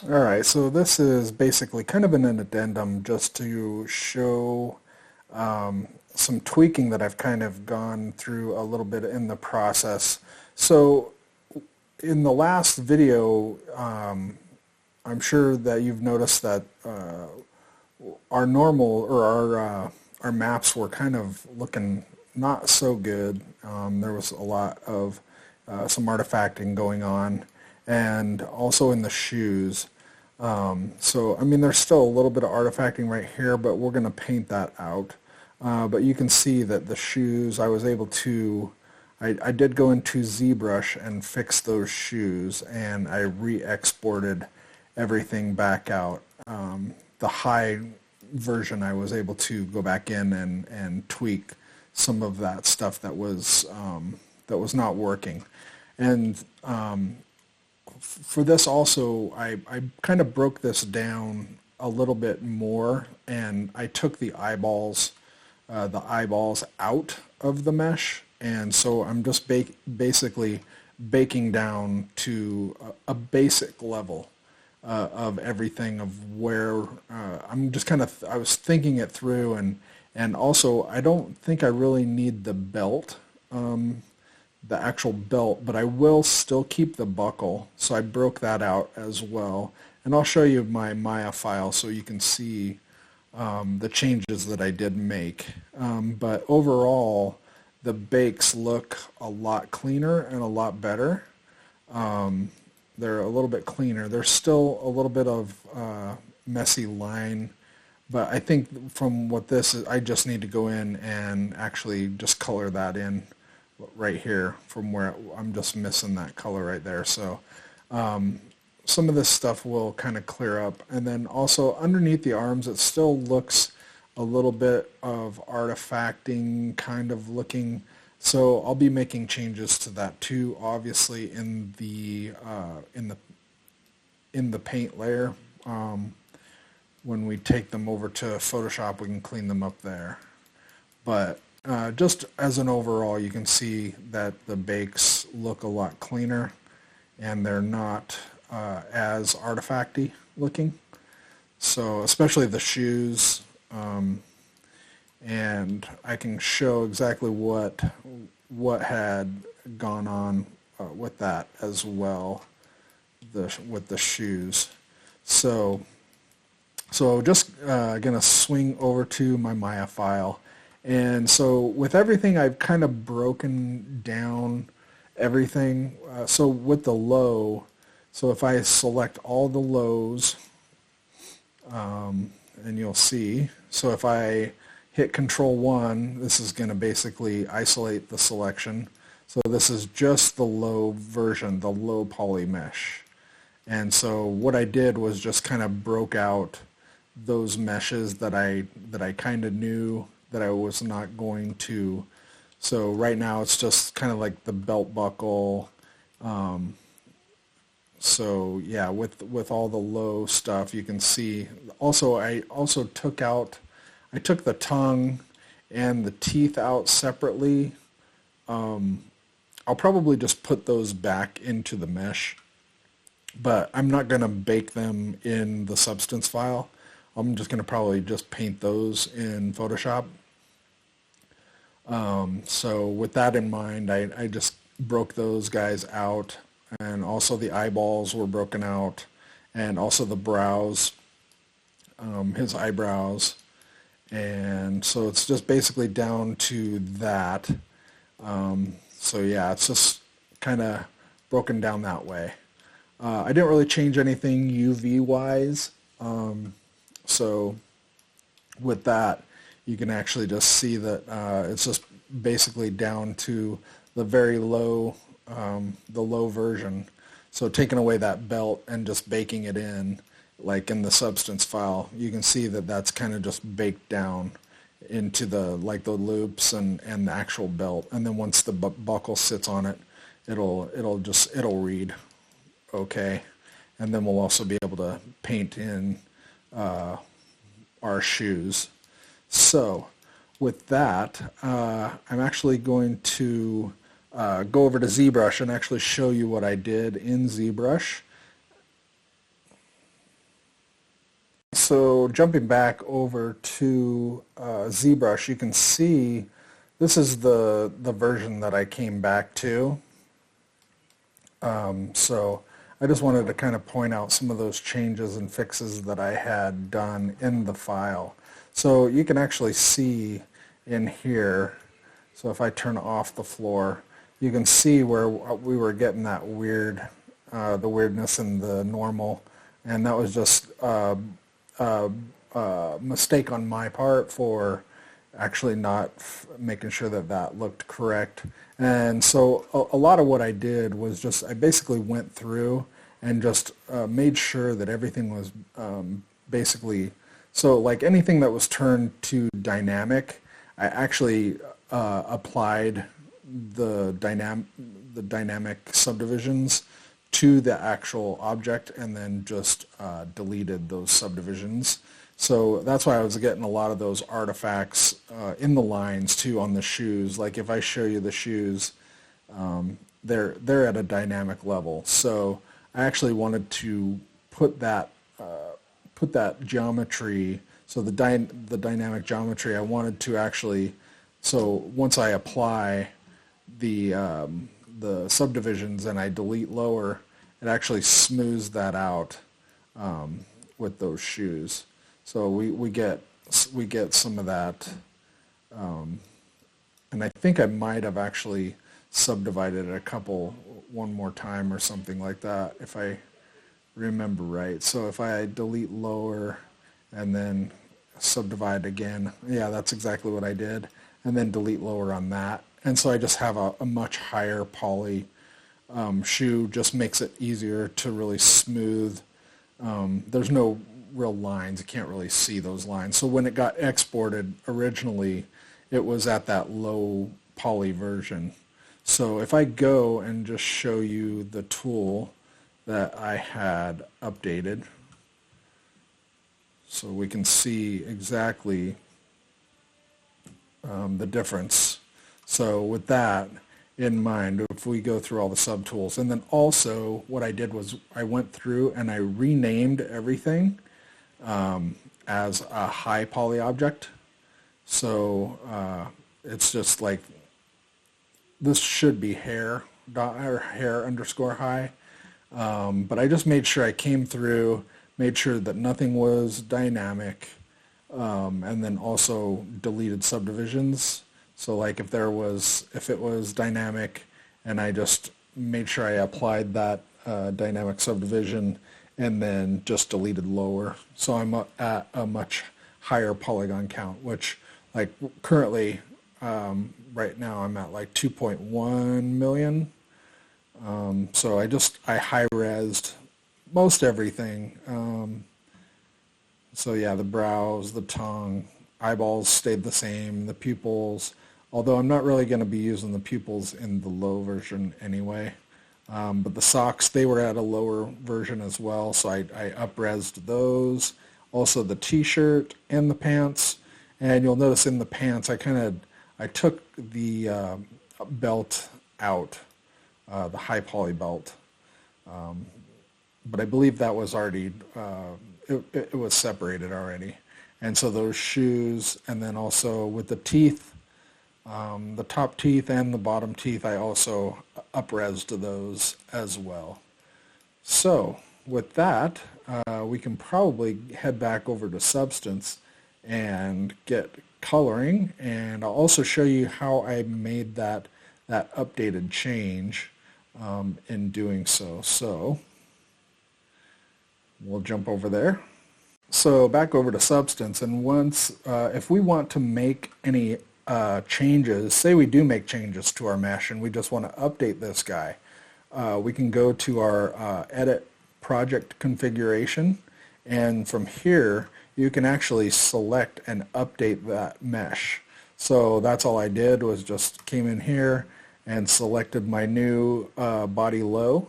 Alright, so this is basically kind of an addendum just to show some tweaking that I've kind of gone through a little bit in the process. So in the last video, I'm sure that you've noticed that our normal or our maps were kind of looking not so good. There was a lot of some artifacting going on, and also in the shoes. So I mean, there's still a little bit of artifacting right here, but we're going to paint that out. But you can see that the shoes, I was able to, I did go into Zbrush and fix those shoes, and I re-exported everything back out. The high version, I was able to go back in and tweak some of that stuff that was not working. And for this also, I kind of broke this down a little bit more, and I took the eyeballs out of the mesh, and so I'm just basically baking down to a basic level of everything of where I'm just kind of, I was thinking it through, and also I don't think I really need the belt, the actual belt, but I will still keep the buckle, so I broke that out as well. And I'll show you my Maya file so you can see the changes that I did make. But overall, the bakes look a lot cleaner and a lot better. They're a little bit cleaner. There's still a little bit of messy line, but I think from what this is, I just need to go in and actually just color that in right here from where I'm just missing that color right there. So some of this stuff will kind of clear up. And then also underneath the arms, it still looks a little bit of artifacting kind of looking. So I'll be making changes to that too, obviously in the paint layer. When we take them over to Photoshop, we can clean them up there. But just as an overall, you can see that the bakes look a lot cleaner, and they're not as artifacty looking. So especially the shoes, and I can show exactly what had gone on with that as well, with the shoes. So just gonna swing over to my Maya file. And so with everything, I've kind of broken down everything. So with the low, so if I select all the lows, and you'll see, so if I hit Control 1, this is going to basically isolate the selection. So this is just the low version, the low poly mesh. And so what I did was just kind of broke out those meshes that I kind of knew that I was not going to. So right now it's just kind of like the belt buckle. So yeah, with all the low stuff, you can see. Also, I took the tongue and the teeth out separately. I'll probably just put those back into the mesh, but I'm not going to bake them in the substance file. I'm just going to probably just paint those in Photoshop. So with that in mind, I just broke those guys out, and also the eyeballs were broken out, and also the brows, his eyebrows. And so it's just basically down to that. So yeah, it's just kind of broken down that way. I didn't really change anything UV wise. So with that, you can actually just see that it's just basically down to the very low, the low version. So taking away that belt and just baking it in, like in the substance file, you can see that that's kind of just baked down into the loops and the actual belt. And then once the buckle sits on it, it'll read okay. And then we'll also be able to paint in our shoes. So with that, I'm actually going to go over to ZBrush and actually show you what I did in ZBrush. So jumping back over to ZBrush, you can see this is the version that I came back to. So I just wanted to kind of point out some of those changes and fixes that I had done in the file. So you can actually see in here, so if I turn off the floor, you can see where we were getting that weird, the weirdness in the normal, and that was just mistake on my part for actually not making sure that that looked correct. And so a lot of what I did was just I basically went through and just made sure that everything was basically, so like anything that was turned to dynamic, I actually applied the dynamic subdivisions to the actual object and then just deleted those subdivisions. So that's why I was getting a lot of those artifacts in the lines too on the shoes. Like if I show you the shoes, they're at a dynamic level. So I actually wanted to put that geometry, so the dynamic geometry, I wanted to actually, so once I apply the subdivisions and I delete lower, it actually smooths that out with those shoes. So we get some of that, and I think I might have actually subdivided it one more time or something like that if I remember right. So if I delete lower and then subdivide again, yeah, that's exactly what I did, and then delete lower on that. And so I just have a much higher poly shoe, just makes it easier to really smooth. There's no real lines, you can't really see those lines. So when it got exported originally, it was at that low poly version. So if I go and just show you the tool that I had updated, so we can see exactly the difference. So with that in mind, if we go through all the subtools, and then also what I did was I went through and I renamed everything as a high poly object. So it's just like, this should be hair underscore high, but I just made sure I came through, made sure that nothing was dynamic, and then also deleted subdivisions. So like if it was dynamic, and I just made sure I applied that dynamic subdivision and then just deleted lower. So I'm at a much higher polygon count, which like currently right now I'm at like 2.1 million. So I high-resed most everything. So yeah, the brows, the tongue, eyeballs stayed the same, the pupils, although I'm not really going to be using the pupils in the low version anyway. But the socks, they were at a lower version as well, so I up-resed those. Also the t-shirt and the pants, and you'll notice in the pants I took the belt out, the high poly belt, but I believe that was already, it was separated already. And so those shoes, and then also with the teeth, the top teeth and the bottom teeth, I also up-resed those as well. So with that, we can probably head back over to Substance and get coloring, and I'll also show you how I made that updated change in doing so. So we'll jump over there. So back over to Substance, and once if we want to make any changes, say we do make changes to our mesh and we just want to update this guy, we can go to our edit project configuration, and from here you can actually select and update that mesh. So that's all I did, was just came in here and selected my new body low.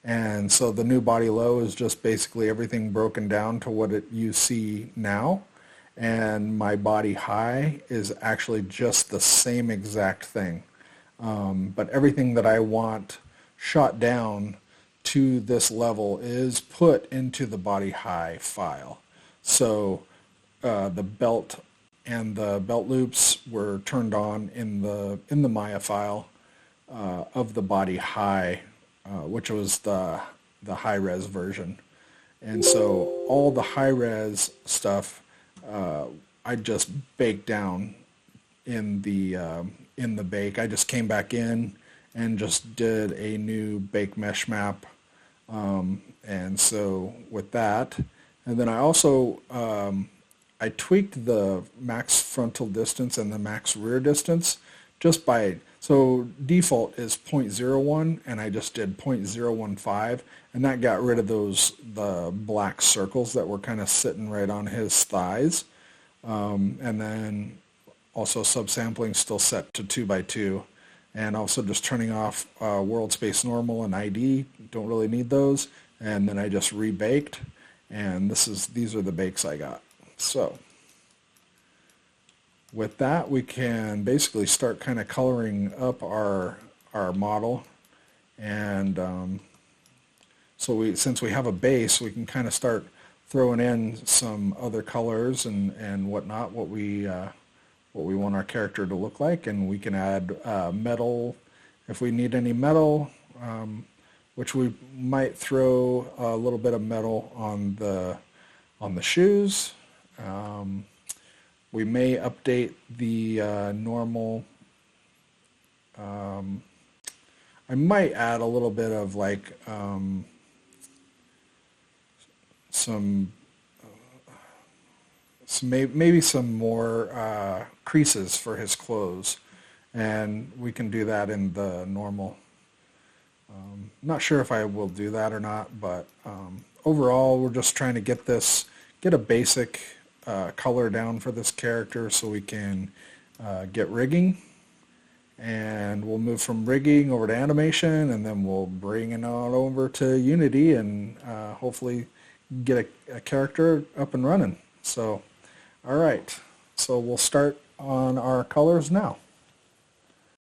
And so the new body low is just basically everything broken down to what you see now. And my body high is actually just the same exact thing. But everything that I want shot down to this level is put into the body high file. So the belt and the belt loops were turned on in the Maya file of the body high, which was the high res version. And so all the high res stuff I just baked down in the bake. I just came back in and just did a new bake mesh map. And so with that, and then I also I tweaked the max frontal distance and the max rear distance just by, so default is 0.01 and I just did 0.015, and that got rid of the black circles that were kind of sitting right on his thighs. And then also subsampling still set to 2x2, and also just turning off world space normal and ID, don't really need those. And then I just rebaked, and these are the bakes I got. So with that, we can basically start kind of coloring up our model. And since we have a base, we can kind of start throwing in some other colors and whatnot, what we want our character to look like. And we can add metal if we need any metal, which we might throw a little bit of metal on the shoes. We may update the normal. I might add a little bit of like maybe some more creases for his clothes, and we can do that in the normal. Not sure if I will do that or not, but overall we're just trying to get a basic color down for this character so we can get rigging, and we'll move from rigging over to animation, and then we'll bring it on over to Unity and hopefully get a character up and running. So alright, so we'll start on our colors now.